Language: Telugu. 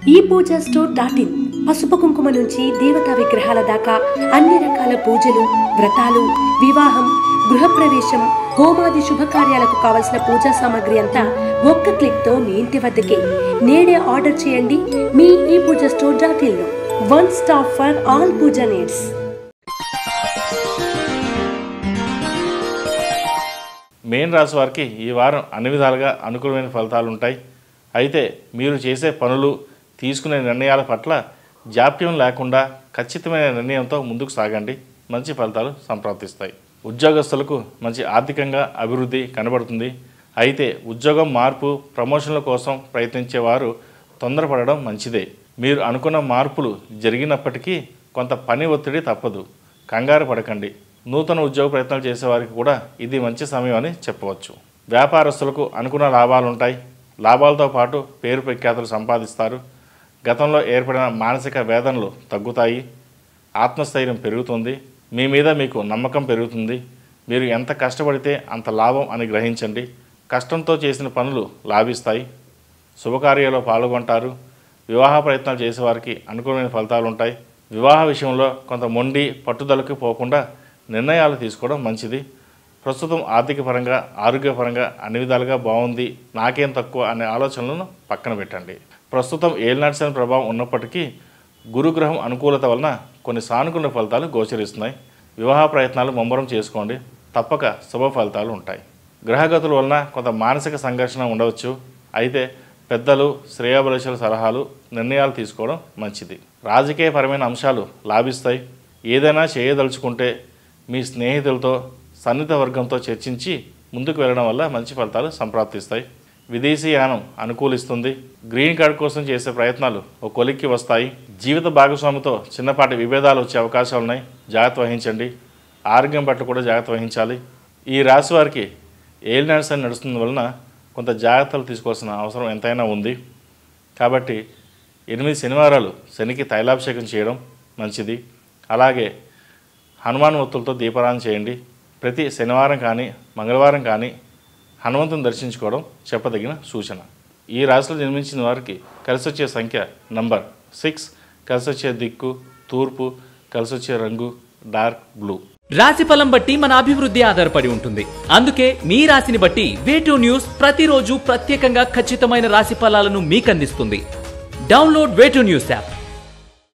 ePoojaStore.in పసుపు కుంకుమ నుంచి దేవతా విగ్రహాల దాకా అన్ని రకాల పూజలు, వ్రతాలు, వివాహం, గృహప్రవేశం, హోమాది శుభకార్యాలకు కావలసిన పూజా సామాగ్రి అంతా ఒక్క క్లిక్ తో మీ ఇంటి వద్దకే. నేడే ఆర్డర్ చేయండి మీ ePoojaStore.in లో. One stop for all puja needs. మేన్ రాశి వారికి ఈ వారం అన్ని విధాలుగా అనుకూలమైన ఫలితాలు ఉంటాయి. అయితే మీరు చేసే పనులు, తీసుకునే నిర్ణయాల పట్ల జాప్యం లేకుండా ఖచ్చితమైన నిర్ణయంతో ముందుకు సాగండి. మంచి ఫలితాలు సంప్రాప్తిస్తాయి. ఉద్యోగస్తులకు మంచి ఆర్థికంగా అభివృద్ధి కనబడుతుంది. అయితే ఉద్యోగం మార్పు, ప్రమోషన్ల కోసం ప్రయత్నించేవారు తొందరపడడం మంచిదే. మీరు అనుకున్న మార్పులు జరిగినప్పటికీ కొంత పని ఒత్తిడి తప్పదు. కంగారు పడకండి. నూతన ఉద్యోగ ప్రయత్నాలు చేసేవారికి కూడా ఇది మంచి సమయం అని చెప్పవచ్చు. వ్యాపారస్తులకు అనుకున్న లాభాలు ఉంటాయి. లాభాలతో పాటు పేరు ప్రఖ్యాతులు సంపాదిస్తారు. గతంలో ఏర్పడిన మానసిక వేదనలు తగ్గుతాయి. ఆత్మస్థైర్యం పెరుగుతుంది. మీ మీద మీకు నమ్మకం పెరుగుతుంది. మీరు ఎంత కష్టపడితే అంత లాభం అని గ్రహించండి. కష్టంతో చేసిన పనులు లాభిస్తాయి. శుభకార్యాల్లో పాల్గొంటారు. వివాహ ప్రయత్నాలు చేసేవారికి అనుకూలమైన ఫలితాలు ఉంటాయి. వివాహ విషయంలో కొంత మొండి పట్టుదలకు పోకుండా నిర్ణయాలు తీసుకోవడం మంచిది. ప్రస్తుతం ఆర్థిక పరంగా, ఆరోగ్యపరంగా అన్ని విధాలుగా బాగుంది, నాకేం తక్కువ అనే ఆలోచనలను పక్కన పెట్టండి. ప్రస్తుతం ఏలినాటి శని ప్రభావం ఉన్నప్పటికీ గురుగ్రహం అనుకూలత వలన కొన్ని సానుకూల ఫలితాలు గోచరిస్తున్నాయి. వివాహ ప్రయత్నాలు ముమ్మరం చేసుకోండి. తప్పక శుభ ఫలితాలు ఉంటాయి. గ్రహగతుల వలన కొంత మానసిక సంఘర్షణ ఉండవచ్చు. అయితే పెద్దలు, శ్రేయోభిలాషుల సలహాలు, నిర్ణయాలు తీసుకోవడం మంచిది. రాజకీయపరమైన అంశాలు లాభిస్తాయి. ఏదైనా చేయదలుచుకుంటే మీ స్నేహితులతో, సన్నిహిత వర్గంతో చర్చించి ముందుకు వెళ్ళడం వల్ల మంచి ఫలితాలు సంప్రాప్తిస్తాయి. విదేశీయానం అనుకూలిస్తుంది. గ్రీన్ కార్డ్ కోసం చేసే ప్రయత్నాలు ఒక కొలిక్కి వస్తాయి. జీవిత భాగస్వామితో చిన్నపాటి విభేదాలు వచ్చే అవకాశాలు ఉన్నాయి. జాగ్రత్త వహించండి. ఆరోగ్యం పట్ల కూడా జాగ్రత్త వహించాలి. ఈ రాశి వారికి ఏలినాటి శని నడుస్తున్న వలన కొంత జాగ్రత్తలు తీసుకోవాల్సిన అవసరం ఎంతైనా ఉంది. కాబట్టి 8 శనివారాలు శనికి తైలాభిషేకం చేయడం మంచిది. అలాగే హనుమాన్ ఒత్తులతో దీపారాధన చేయండి. ప్రతి శనివారం కానీ మంగళవారం కానీ హనుమంతుని దర్శించుకోవడం చెప్పదగిన సూచన. ఈ రాశిలో జన్మించిన వారికి కలిసొచ్చే సంఖ్య నంబర్ 6, కలిసొచ్చే దిక్కు తూర్పు, కలిసొచ్చే రంగు డార్క్ బ్లూ. రాశి ఫలం బట్టి మన అభివృద్ధి ఆధారపడి ఉంటుంది. అందుకే మీ రాశిని బట్టి వే2 న్యూస్ ప్రతిరోజు ప్రత్యేకంగా ఖచ్చితమైన రాశి ఫలాలను మీకు అందిస్తుంది. Download way two news app.